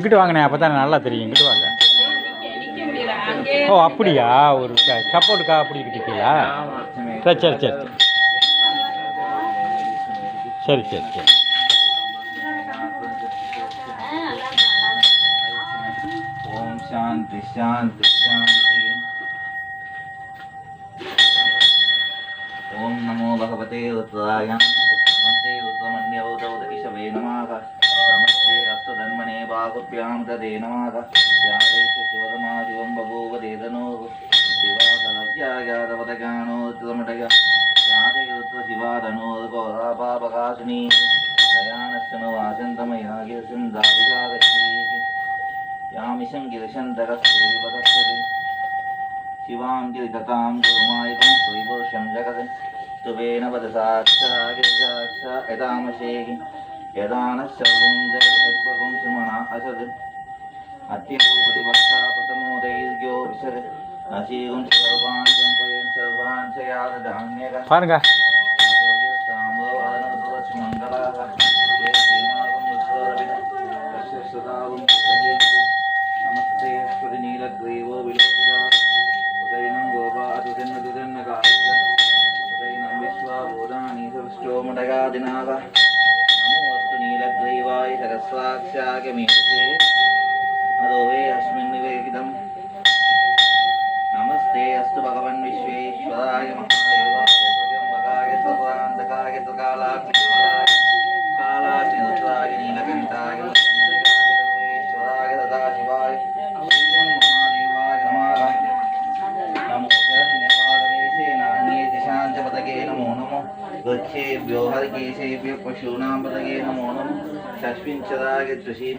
இங்கிட்டு வாங்கினேன், அப்போ தானே நல்லா தெரியும். இங்கிட்டு வாங்க. ஓ அப்படியா, ஒரு சப்போர்ட்டுக்கா அப்படி இருக்கீங்களா? சரி சரி சரி சரி சரி சரி. ஓம் சாந்தி சாந்தி சாந்தி. ஓம் நமோ பகவதே ருத்ராய. நமஸ்தே ருத்ரமன்யௌதௌதகிஷவே நமः. நமஸ்தே அஸ்துதன்மனே பாகுப்யாம் ததே நமः. யாவேஷ சிவதமா சிவம் பகூவ தேதனோ சிவாசரவ்யாயாதவதகானோ திருமடய யாதேருத்ர சிவாதனோ கோராபாபகாசினி தயானஸ்தனோ வாசந்தமயாகிய சிந்தாவிகாதீ யாமிஷம் கிருஷந்தகஸ்தேவிபதஸ்தே शिवां गिरिकतां गुरुमायुधं स्वविभूषं जगत् तुवेन वदसाक्षागिरिसाक्ष यदामशेहि यदा नः सर्वं जगद्यत्वगुं सुमना असद् अत्यपूपतिभक्ता प्रथमोदैर्यो विशद् अशीगुं सर्वान् जम्पयन् सर्वान् च यादधान्यग பாருங்க. मङ्गलाः ये श्रीमागुं विश्वरविद नमस्ते स्फुटिनीलग्रीवो विलोकिता उदयनं गोपादुदन्नगायनं विश्वाभूतानि सविष्टोमडगादिनाव नमोऽस्तु नीलग्रीवाय सरस्वाक्षागमीतसे अदो वे अस्मिन् निवेदितं नमस्ते अस्तु भगवन् विश्वेश्वराय महादेवाय स्वयंभगाय सर्वान्तकाय त्रिकालाग्निकालाय कालाग्निरुद्राय नीलकण्ठाय सर्वेश्वराय सदाशिवाय श्रीमन्महादेवाय नमः। नमो हिरण्यपादवेशे नान्ये दिशाञ्चपतगे नमो नमो वृक्षेभ्यो हरिकेशेभ्यो पशूनां पतगे नमो नमो षष्विंशदाय त्रिशीं